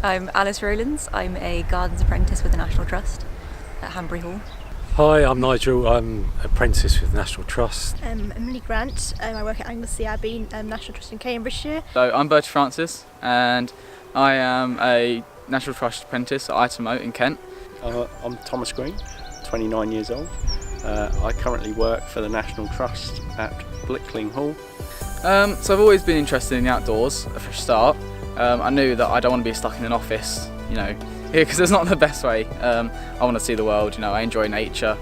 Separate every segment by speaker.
Speaker 1: I'm Alice Rowlands. I'm a Gardening Apprentice with the National Trust at Hanbury Hall.
Speaker 2: Hi, I'm Nigel. I'm apprentice with the National Trust.
Speaker 3: Emily Grant. I work at Anglesey Abbey National Trust in Cambridgeshire.
Speaker 4: So I'm Bertie Francis and I am a National Trust apprentice at Itomo in Kent.
Speaker 5: I'm Thomas Green, 29 years old. I currently work for the National Trust at Blickling Hall.
Speaker 4: So I've always been interested in the outdoors for a start. I knew that I don't want to be stuck in an office, because it's not the best way. I want to see the world, I enjoy nature.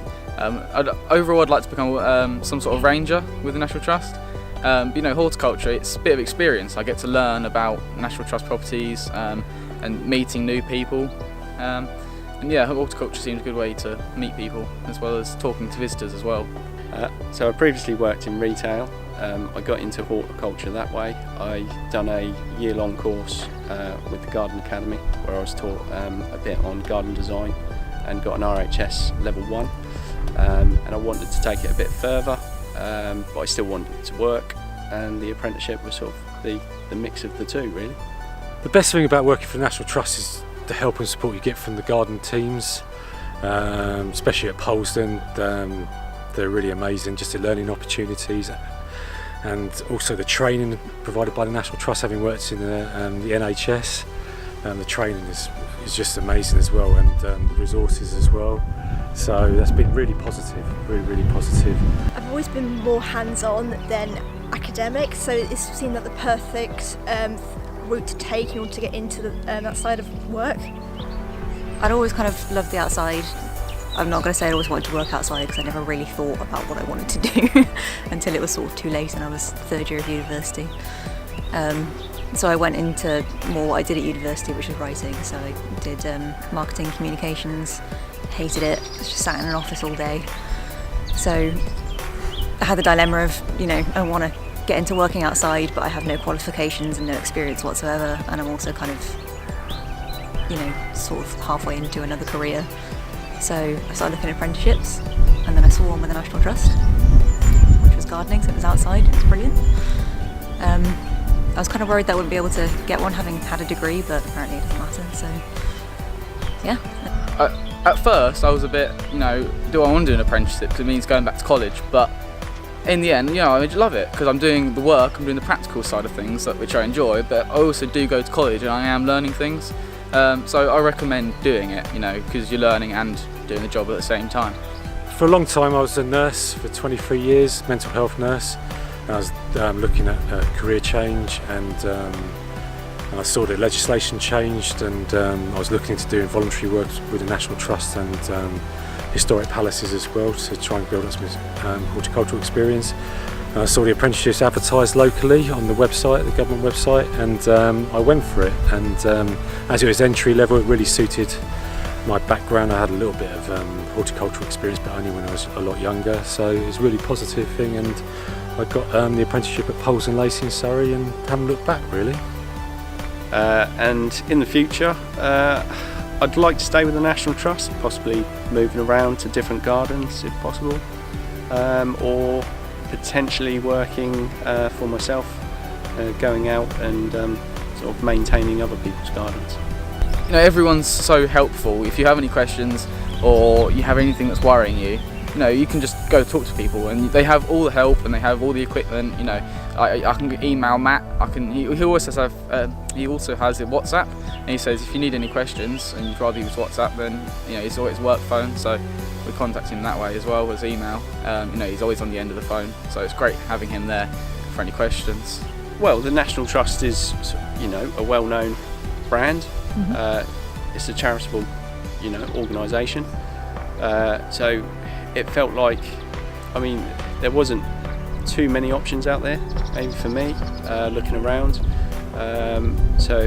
Speaker 4: Overall I'd like to become some sort of ranger with the National Trust. Horticulture, it's a bit of experience. I get to learn about National Trust properties and meeting new people. Horticulture seems a good way to meet people as well as talking to visitors as well.
Speaker 5: So I previously worked in retail. I got into horticulture that way. I done a year-long course with the Gardening Academy where I was taught a bit on garden design and got an RHS level 1. And I wanted to take it a bit further, but I still wanted it to work, and the apprenticeship was sort of the mix of the two, really.
Speaker 2: The best thing about working for the National Trust is the help and support you get from the garden teams, especially at Polesden. They're really amazing, just the learning opportunities, and also the training provided by the National Trust. Having worked in the NHS, the training is just amazing as well, and the resources as well. So that's been really positive, really positive.
Speaker 3: I've always been more hands-on than academic, so it's seemed like the perfect route to take in order to get into that side of work.
Speaker 1: I'd always kind of loved the outside. I'm not going to say I always wanted to work outside because I never really thought about what I wanted to do until it was sort of too late and I was third year of university. So I went into more what I did at university, which was writing. So I did marketing, communications, hated it, just sat in an office all day. So I had the dilemma of, I want to get into working outside, but I have no qualifications and no experience whatsoever, and I'm also kind of, sort of halfway into another career. So I started looking at apprenticeships, and then I saw one with the National Trust, which was gardening, so it was outside, it was brilliant. I was kind of worried that I wouldn't be able to get one having had a degree, but apparently it doesn't matter, so yeah.
Speaker 4: At first I was a bit, do I want to do an apprenticeship because it means going back to college, but in the end, I love it because I'm doing the work, I'm doing the practical side of things, which I enjoy, but I also do go to college and I am learning things. So I recommend doing it, because you're learning and doing the job at the same time.
Speaker 2: For a long time I was a nurse for 23 years, mental health nurse, and I was looking at career change, and I saw the legislation changed, and I was looking into doing voluntary work with the National Trust and historic palaces as well to try and build up some horticultural experience. I saw the apprenticeships advertised locally on the website, the government website, and I went for it. And as it was entry level, it really suited my background. I had a little bit of horticultural experience, but only when I was a lot younger. So it was a really positive thing, and I got the apprenticeship at Poles and Lacey in Surrey, and haven't looked back really.
Speaker 5: And in the future, I'd like to stay with the National Trust, possibly moving around to different gardens if possible, or potentially working for myself, going out and sort of maintaining other people's gardens.
Speaker 4: Everyone's so helpful. If you have any questions or you have anything that's worrying you, you can just go talk to people, and they have all the help and they have all the equipment. I can email Matt. He also has a WhatsApp, and he says if you need any questions and you'd rather use WhatsApp, then it's always work phone. So we contact him that way as well as email. He's always on the end of the phone, so it's great having him there for any questions.
Speaker 5: Well, the National Trust is, a well-known brand. Mm-hmm. It's a charitable, organisation. So it felt like, there wasn't too many options out there, maybe for me, looking around. So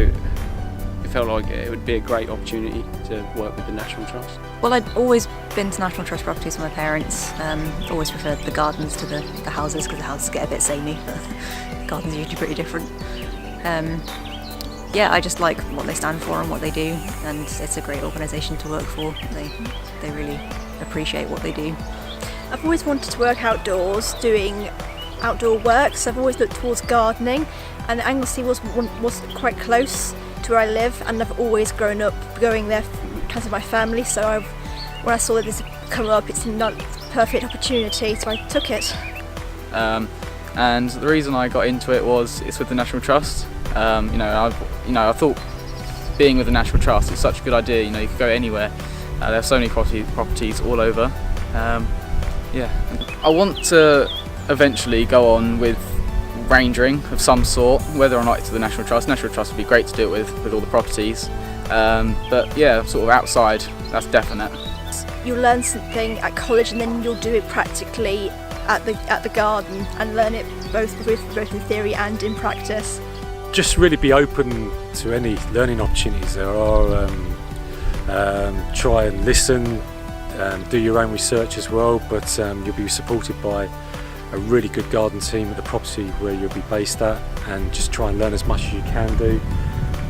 Speaker 5: it felt like it would be a great opportunity to work with the National Trust.
Speaker 1: Well, I'd always been to National Trust properties with my parents. Always preferred the gardens to the houses, because the houses get a bit samey, but the gardens are usually pretty different. I just like what they stand for and what they do, and it's a great organisation to work for. They really appreciate what they do.
Speaker 3: I've always wanted to work outdoors, doing outdoor work, so I've always looked towards gardening, and Anglesey was quite close to where I live, and I've always grown up going there because of my family. So when I saw that this come up, it seemed like a perfect opportunity, so I took it.
Speaker 4: And the reason I got into it was it's with the National Trust. I thought being with the National Trust is such a good idea. You could go anywhere. There are so many properties all over. I want to eventually go on with rangering of some sort, whether or not it's the National Trust. National Trust would be great to do it with all the properties. But yeah, sort of outside, that's definite.
Speaker 3: You'll learn something at college, and then you'll do it practically at the garden and learn it both in theory and in practice.
Speaker 2: Just really be open to any learning opportunities there are. Try and listen, do your own research as well, but you'll be supported by a really good garden team at the property where you'll be based at, and just try and learn as much as you can do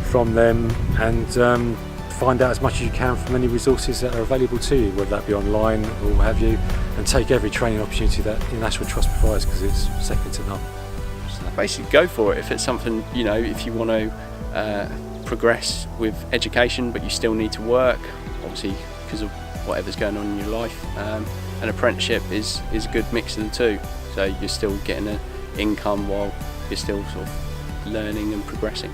Speaker 2: from them, and find out as much as you can from any resources that are available to you, whether that be online or what have you, and take every training opportunity that the National Trust provides, because it's second to none.
Speaker 5: Basically go for it if it's something, if you want to progress with education but you still need to work, obviously because of whatever's going on in your life. An apprenticeship is a good mix of the two, so you're still getting an income while you're still sort of learning and progressing.